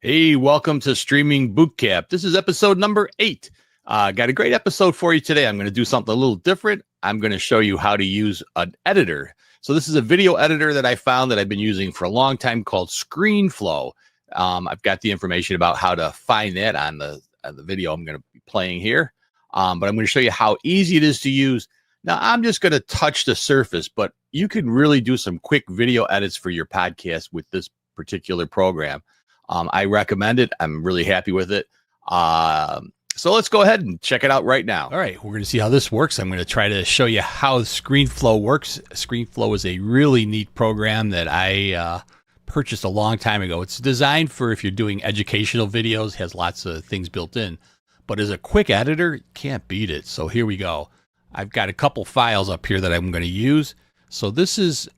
Hey, welcome to Streaming Bootcamp. This is episode number 8. Got a great episode for you today. I'm going to do something a little different. I'm going to show you how to use an editor. So this is a video editor that I found that I've been using for a long time called Screenflow. I've got the information about how to find that on the video I'm going to be playing here. But I'm going to show you how easy it is to use. Now, I'm just going to touch the surface, but you can really do some quick video edits for your podcast with this particular program. I recommend it. I'm really happy with it. So let's go ahead and check it out right now. All right, we're going to see how this works. I'm going to try to show you how Screenflow works. Screenflow is a really neat program that I purchased a long time ago. It's designed for if you're doing educational videos, has lots of things built in. But as a quick editor, can't beat it. So here we go. I've got a couple files up here that I'm going to use. So this is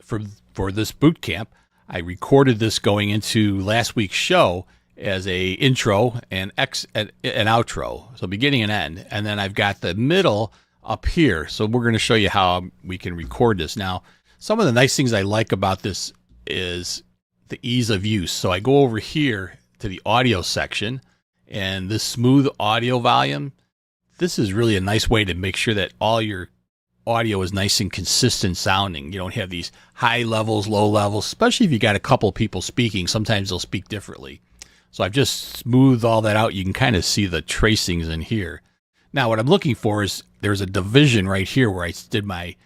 for this boot camp. I recorded this going into last week's show as a intro and an outro, so beginning and end. And then I've got the middle up here. So we're going to show you how we can record this. Now, some of the nice things I like about this is the ease of use. So I go over here to the audio section, and this smooth audio volume, this is really a nice way to make sure that all your audio is nice and consistent sounding. You don't have these high levels, low levels, especially if you got a couple people speaking. Sometimes they'll speak differently. So I've just smoothed all that out. You can kind of see the tracings in here. Now what I'm looking for is there's a division right here where I did my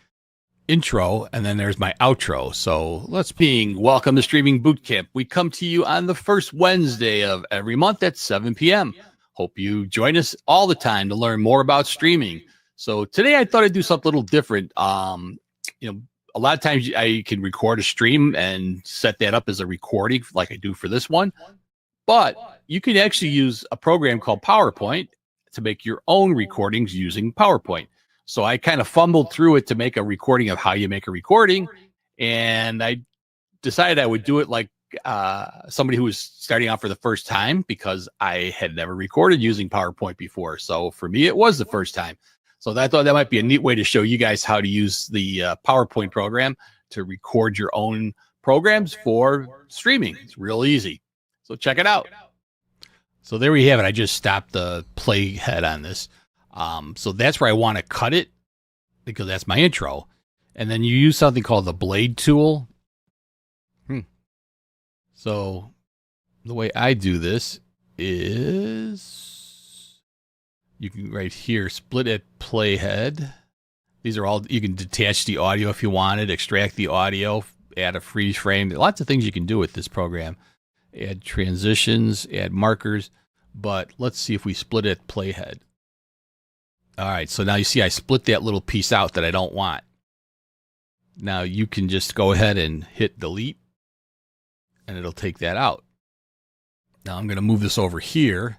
intro and then there's my outro. So welcome to Streaming Bootcamp. We come to you on the first Wednesday of every month at 7 p.m. Hope you join us all the time to learn more about streaming. So today I thought I'd do something a little different. A lot of times I can record a stream and set that up as a recording like I do for this one. But you can actually use a program called PowerPoint to make your own recordings using PowerPoint. So I kind of fumbled through it to make a recording of how you make a recording. And I decided I would do it like somebody who was starting out for the first time because I had never recorded using PowerPoint before. So for me, it was the first time. So I thought that might be a neat way to show you guys how to use the PowerPoint program to record your own programs for streaming. It's real easy. So check it out. So there we have it. I just stopped the playhead on this. So that's where I want to cut it because that's my intro. And then you use something called the blade tool. So the way I do this is you can right here split at playhead. These are all, you can detach the audio if you wanted, extract the audio, add a freeze frame. Lots of things you can do with this program. Add transitions, add markers. But let's see if we split at playhead. All right, so now you see I split that little piece out that I don't want. Now you can just go ahead and hit delete and it'll take that out. Now I'm going to move this over here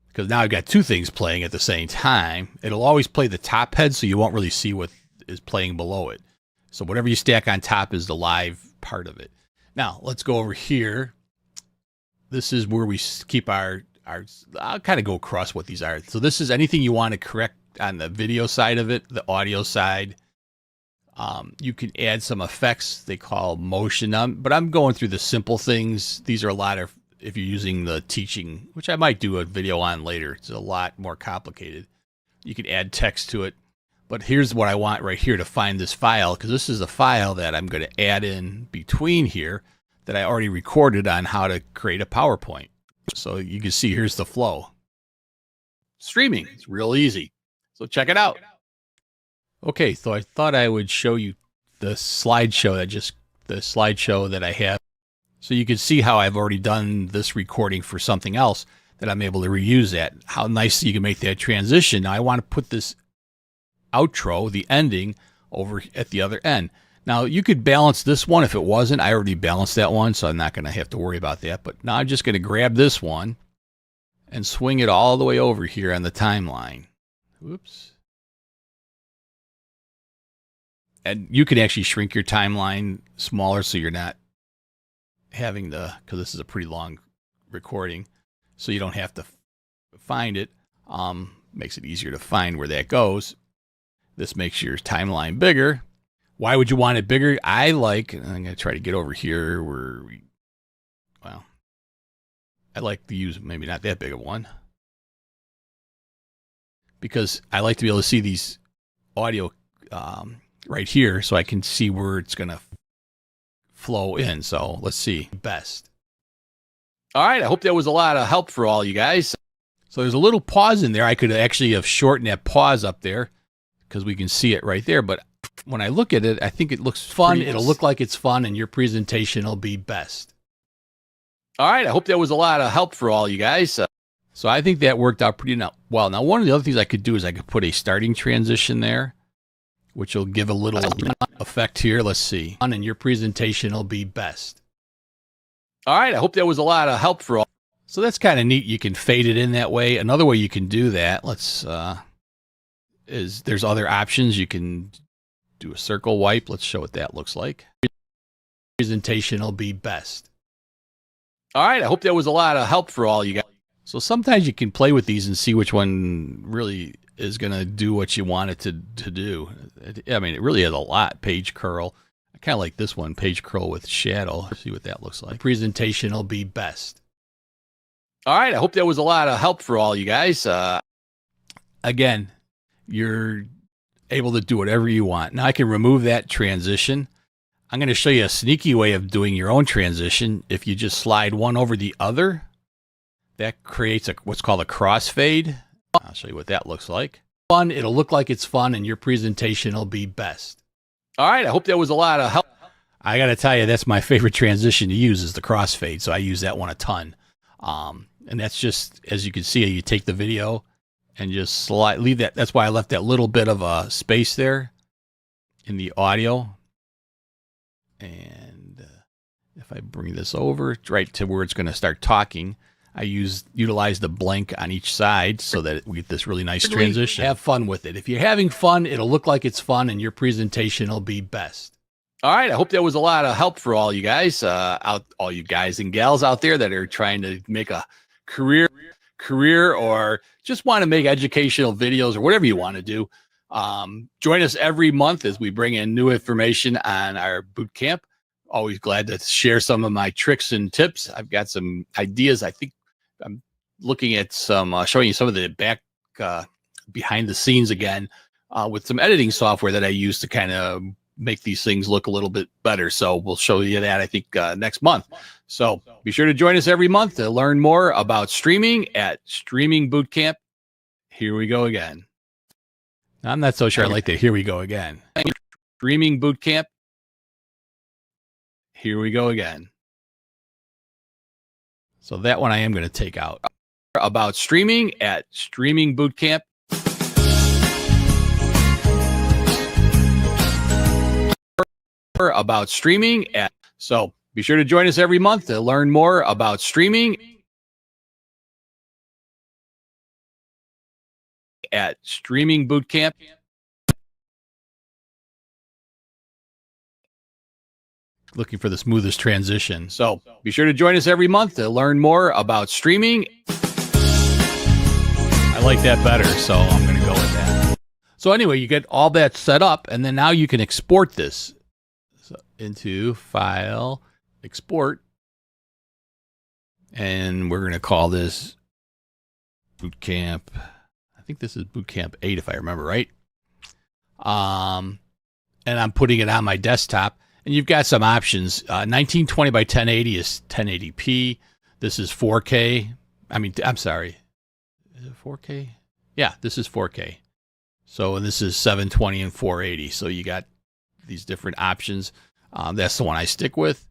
because now I've got two things playing at the same time. It'll always play the top head, so you won't really see what is playing below it. So whatever you stack on top is the live part of it. Now let's go over here. This is where we keep our I'll kind of go across what these are. So this is anything you want to correct on the video side of it, the audio side. You can add some effects they call motion, but I'm going through the simple things. These are a lot of, if you're using the teaching, which I might do a video on later. It's a lot more complicated. You can add text to it. But here's what I want right here to find this file, because this is a file that I'm going to add in between here that I already recorded on how to create a PowerPoint. So you can see here's the flow. Streaming, it's real easy. So check it out. Okay, so I thought I would show you the slideshow that I have. So you can see how I've already done this recording for something else that I'm able to reuse that. How nice you can make that transition. Now I want to put this outro, the ending, over at the other end. Now you could balance this one if it wasn't. I already balanced that one, so I'm not going to have to worry about that. But now I'm just going to grab this one and swing it all the way over here on the timeline. Whoops. And you can actually shrink your timeline smaller so you're not having because this is a pretty long recording, so you don't have to find it. Makes it easier to find where that goes. This makes your timeline bigger. Why would you want it bigger? I'm going to try to get over here well, I like to use maybe not that big of one, because I like to be able to see these audio right here so I can see where it's going to flow in. So let's see. Best. All right. I hope that was a lot of help for all you guys. So there's a little pause in there. I could actually have shortened that pause up there because we can see it right there. But when I look at it, I think it looks fun. It'll look like it's fun, and your presentation will be best. All right. I hope that was a lot of help for all you guys. So I think that worked out pretty well. Now, one of the other things I could do is I could put a starting transition there, which will give a little effect here. Let's see. And your presentation will be best. All right. I hope that was a lot of help for all. So that's kind of neat. You can fade it in that way. Another way you can do that, there's other options. You can do a circle wipe. Let's show what that looks like. Presentation will be best. All right. I hope that was a lot of help for all you guys. So sometimes you can play with these and see which one really is going to do what you want it to do. I mean, it really has a lot. Page curl. I kind of like this one, page curl with shadow. See what that looks like. Presentation will be best. All right. I hope that was a lot of help for all you guys. Again, you're able to do whatever you want. Now I can remove that transition. I'm going to show you a sneaky way of doing your own transition. If you just slide one over the other, that creates what's called a crossfade. I'll show you what that looks like. Fun. It'll look like it's fun, and your presentation will be best. All right. I hope that was a lot of help. I got to tell you, that's my favorite transition to use is the crossfade. So I use that one a ton. And that's just, as you can see, you take the video and just leave that. That's why I left that little bit of a space there in the audio. And if I bring this over right to where it's going to start talking, I utilize the blank on each side so that we get this really nice transition. Have fun with it. If you're having fun, it'll look like it's fun, and your presentation will be best. All right. I hope that was a lot of help for all you guys, all you guys and gals out there that are trying to make a career, or just want to make educational videos or whatever you want to do. Join us every month as we bring in new information on our boot camp. Always glad to share some of my tricks and tips. I've got some ideas. I think I'm looking at showing you some of the back behind the scenes again with some editing software that I use to kind of make these things look a little bit better. So we'll show you that, I think, next month. So be sure to join us every month to learn more about streaming at Streaming Bootcamp. Here we go again. I'm not so sure I like the here we go again. Streaming Bootcamp. Here we go again. So that one I am going to take out. About streaming at Streaming Bootcamp. About streaming at. So be sure to join us every month to learn more about streaming at Streaming Bootcamp. Looking for the smoothest transition. So be sure to join us every month to learn more about streaming. I like that better, so I'm going to go with that. So anyway, you get all that set up, and then now you can export this into File, Export, and we're going to call this Bootcamp. I think this is Bootcamp 8, if I remember right. And I'm putting it on my desktop. And you've got some options. 1920 by 1080 is 1080p. This is 4K. I'm sorry. Is it 4K? Yeah, this is 4K. So, and this is 720 and 480. So you got these different options. That's the one I stick with.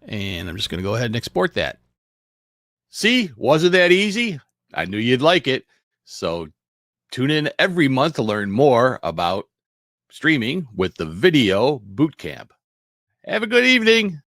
And I'm just going to go ahead and export that. See, wasn't that easy? I knew you'd like it. So tune in every month to learn more about streaming with the Video Bootcamp. Have a good evening.